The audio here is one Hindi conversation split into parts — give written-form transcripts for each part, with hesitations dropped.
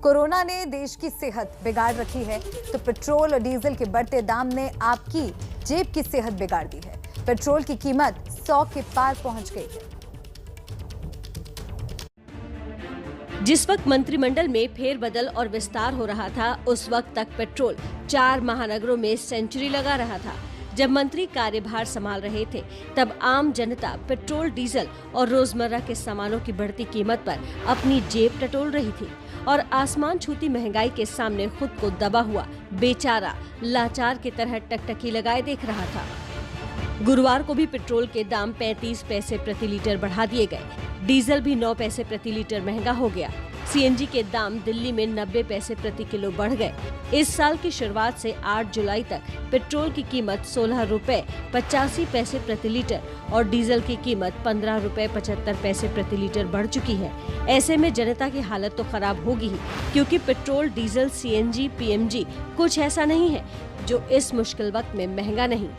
कोरोना ने देश की सेहत बिगाड़ रखी है, तो पेट्रोल और डीजल के बढ़ते दाम ने आपकी जेब की सेहत बिगाड़ दी है। पेट्रोल की कीमत 100 के पार पहुंच गई है। जिस वक्त मंत्रिमंडल में फेरबदल और विस्तार हो रहा था, उस वक्त तक पेट्रोल 4 महानगरों में सेंचुरी लगा रहा था। जब मंत्री कार्यभार संभाल रहे थे, तब आम जनता पेट्रोल, डीजल और रोजमर्रा के सामानों की बढ़ती कीमत पर अपनी जेब टटोल रही थी और आसमान छूती महंगाई के सामने खुद को दबा हुआ बेचारा लाचार की तरह टकटकी लगाए देख रहा था। गुरुवार को भी पेट्रोल के दाम 35 पैसे प्रति लीटर बढ़ा दिए गए। डीजल भी 9 पैसे प्रति लीटर महंगा हो गया। सीएनजी के दाम दिल्ली में 90 पैसे प्रति किलो बढ़ गए। इस साल की शुरुआत से 8 जुलाई तक पेट्रोल की कीमत 16 रुपए 85 पैसे प्रति लीटर और डीजल की कीमत 15 रुपए 75 पैसे प्रति लीटर बढ़ चुकी है। ऐसे में जनता की हालत तो खराब होगी ही, क्योंकि पेट्रोल, डीजल, सीएनजी, पीएमजी कुछ ऐसा नहीं है जो इस मुश्किल वक्त में महंगा नहीं।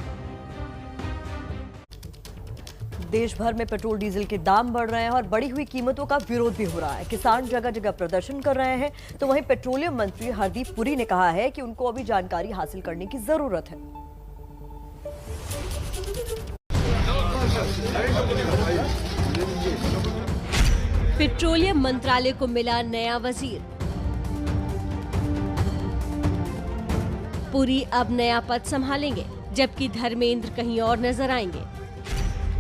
देश भर में पेट्रोल डीजल के दाम बढ़ रहे हैं और बढ़ी हुई कीमतों का विरोध भी हो रहा है। किसान जगह जगह प्रदर्शन कर रहे हैं, तो वहीं पेट्रोलियम मंत्री हरदीप पुरी ने कहा है कि उनको अभी जानकारी हासिल करने की जरूरत है। पेट्रोलियम मंत्रालय को मिला नया वजीर। पुरी अब नया पद संभालेंगे, जबकि धर्मेंद्र कहीं और नजर आएंगे।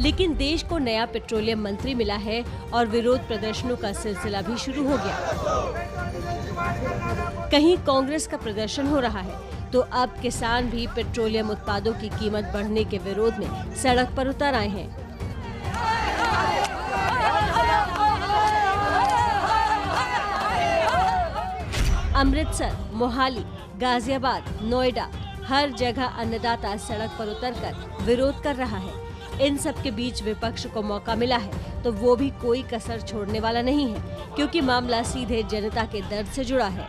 लेकिन देश को नया पेट्रोलियम मंत्री मिला है और विरोध प्रदर्शनों का सिलसिला भी शुरू हो गया। कहीं कांग्रेस का प्रदर्शन हो रहा है, तो अब किसान भी पेट्रोलियम उत्पादों की कीमत बढ़ने के विरोध में सड़क पर उतर आए हैं। अमृतसर, मोहाली, गाजियाबाद, नोएडा, हर जगह अन्नदाता सड़क पर उतरकर विरोध कर रहा है। इन सब के बीच विपक्ष को मौका मिला है, तो वो भी कोई कसर छोड़ने वाला नहीं है, क्योंकि मामला सीधे जनता के दर्द से जुड़ा है।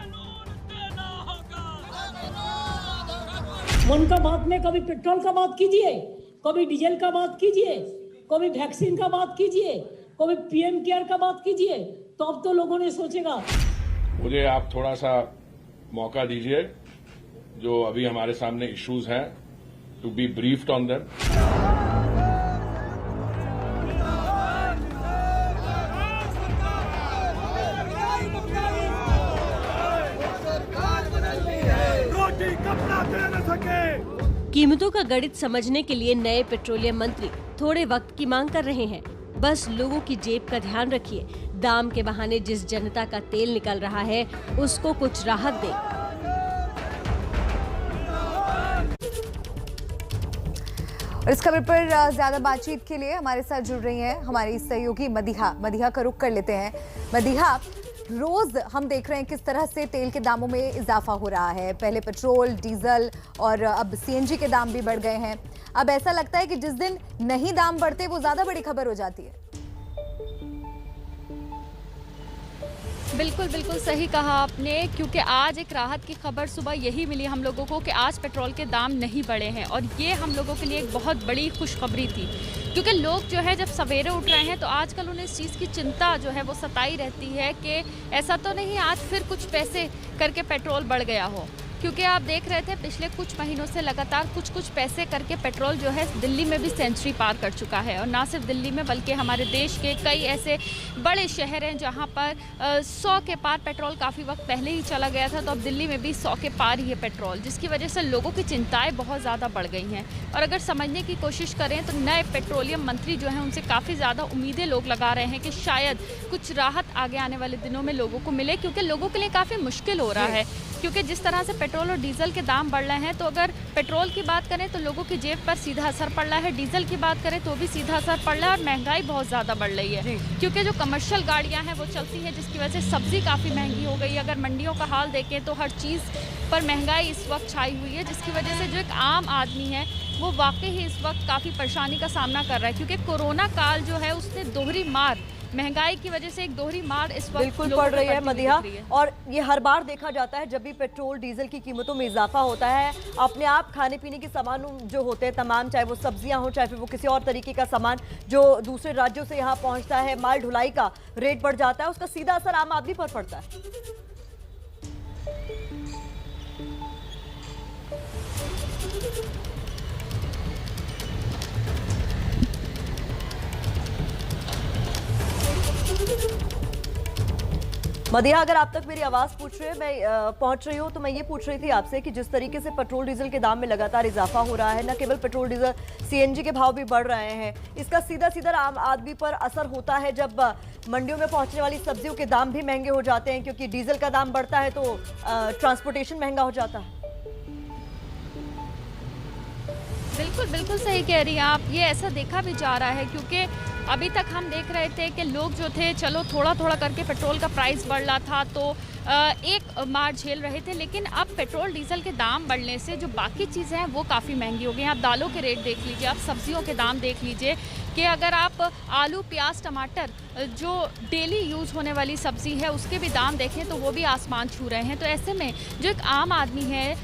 मन का बात में कभी पेट्रोल का बात कीजिए, कभी डीजल का बात कीजिए, कभी वैक्सीन का बात कीजिए, कभी पीएम केयर का बात कीजिए, तो अब तो लोगों ने सोचेगा। मुझे आप थोड़ा सा मौका दीजिए, जो अभी हमारे सामने इश्यूज हैं, to be briefed on them. कीमतों का गणित समझने के लिए नए पेट्रोलियम मंत्री थोड़े वक्त की मांग कर रहे हैं। बस लोगों की जेब का ध्यान रखिए। दाम के बहाने जिस जनता का तेल निकल रहा है, उसको कुछ राहत दे। और इस खबर पर ज्यादा बातचीत के लिए हमारे साथ जुड़ रही हैं हमारी सहयोगी मदीहा का रुख कर लेते हैं। मदीहा, रोज हम देख रहे हैं किस तरह से तेल के दामों में इजाफा हो रहा है। पहले पेट्रोल, डीजल और अब सीएनजी के दाम भी बढ़ गए हैं। अब ऐसा लगता है कि जिस दिन नहीं दाम बढ़ते वो ज्यादा बड़ी खबर हो जाती है। बिल्कुल बिल्कुल सही कहा आपने, क्योंकि आज एक राहत की खबर सुबह यही मिली हम लोगों को कि आज पेट्रोल के दाम नहीं बढ़े हैं, और ये हम लोगों के लिए एक बहुत बड़ी खुशखबरी थी। क्योंकि लोग जो है जब सवेरे उठ रहे हैं, तो आजकल उन्हें इस चीज़ की चिंता जो है वो सताई रहती है कि ऐसा तो नहीं आज फिर कुछ पैसे करके पेट्रोल बढ़ गया हो। क्योंकि आप देख रहे थे पिछले कुछ महीनों से लगातार कुछ पैसे करके पेट्रोल जो है दिल्ली में भी सेंचुरी पार कर चुका है। और ना सिर्फ दिल्ली में, बल्कि हमारे देश के कई ऐसे बड़े शहर हैं जहां पर 100 के पार पेट्रोल काफ़ी वक्त पहले ही चला गया था। तो अब दिल्ली में भी 100 के पार ही है पेट्रोल, जिसकी वजह से लोगों की चिंताएं बहुत ज़्यादा बढ़ गई हैं। और अगर समझने की कोशिश करें तो नए पेट्रोलियम मंत्री जो हैं उनसे काफ़ी ज़्यादा उम्मीदें लोग लगा रहे हैं कि शायद कुछ राहत आगे आने वाले दिनों में लोगों को मिले, क्योंकि लोगों के लिए काफ़ी मुश्किल हो रहा है। क्योंकि जिस तरह से पेट्रोल और डीजल के दाम बढ़ रहे हैं, तो अगर पेट्रोल की बात करें तो लोगों की जेब पर सीधा असर पड़ रहा है, डीजल की बात करें तो भी सीधा असर पड़ रहा है, और महंगाई बहुत ज़्यादा बढ़ रही है। क्योंकि जो कमर्शियल गाड़ियां हैं वो चलती हैं, जिसकी वजह से सब्जी काफ़ी महंगी हो गई है। अगर मंडियों का हाल देखें तो हर चीज़ पर महंगाई इस वक्त छाई हुई है, जिसकी वजह से जो एक आम आदमी है वो वाकई ही इस वक्त काफ़ी परेशानी का सामना कर रहा है। क्योंकि कोरोना काल जो है उसने दोहरी मार, महंगाई की वजह से एक दोहरी मार इस वक्त बिल्कुल पड़ रही है मदीहा। और ये हर बार देखा जाता है जब भी पेट्रोल डीजल की कीमतों में इजाफा होता है, अपने आप खाने पीने के सामान जो होते हैं तमाम, चाहे वो सब्जियां हो चाहे फिर वो किसी और तरीके का सामान जो दूसरे राज्यों से यहाँ पहुंचता है, माल ढुलाई का रेट बढ़ जाता है, उसका सीधा असर आम आदमी पर पड़ता है। मदिहा, अगर आप तक मेरी आवाज पहुंच रही हो तो मैं ये पूछ रही थी आपसे कि जिस तरीके से पेट्रोल डीजल के दाम में लगातार इजाफा हो रहा है, न केवल पेट्रोल डीजल, सीएनजी के भाव भी बढ़ रहे हैं, इसका सीधा सीधा आम आदमी पर असर होता है जब मंडियों में पहुंचने वाली सब्जियों के दाम भी महंगे हो जाते हैं, क्योंकि डीजल का दाम बढ़ता है तो ट्रांसपोर्टेशन महंगा हो जाता है। बिल्कुल बिल्कुल सही कह रही हैं आप। ये ऐसा देखा भी जा रहा है, क्योंकि अभी तक हम देख रहे थे कि लोग जो थे, चलो थोड़ा थोड़ा करके पेट्रोल का प्राइस बढ़ रहा था तो एक मार झेल रहे थे, लेकिन अब पेट्रोल डीजल के दाम बढ़ने से जो बाकी चीज़ें हैं वो काफ़ी महंगी हो गई हैं। आप दालों के रेट देख लीजिए, आप सब्जियों के दाम देख लीजिए कि अगर आप आलू, प्याज, टमाटर जो डेली यूज़ होने वाली सब्ज़ी है उसके भी दाम देखें तो वो भी आसमान छू रहे हैं। तो ऐसे में जो एक आम आदमी है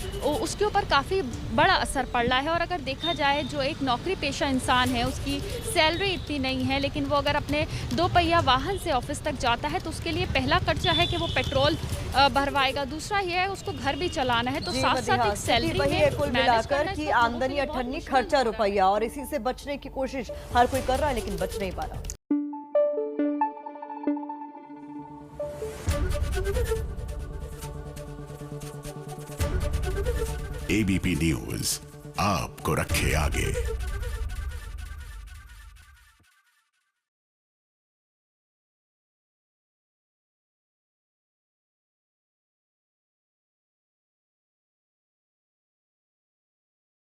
उसके ऊपर काफ़ी बड़ा असर पड़ रहा है। और अगर देखा जाए, जो एक नौकरी पेशा इंसान है उसकी सैलरी इतनी नहीं है, लेकिन वो अगर अपने 2 पहिया वाहन से ऑफिस तक जाता है तो उसके लिए पहला खर्चा है कि वो पेट्रोल भरवाएगा, दूसरा ये है उसको घर भी चलाना है, तो साथ साथ एक सैलरी में कुल मिलाकर की आमदनी 98, खर्चा रुपया, और इसी से बचने की कोशिश हर कोई कर रहा है लेकिन बच नहीं पा रहा। एबीपी न्यूज आपको रखे आगे।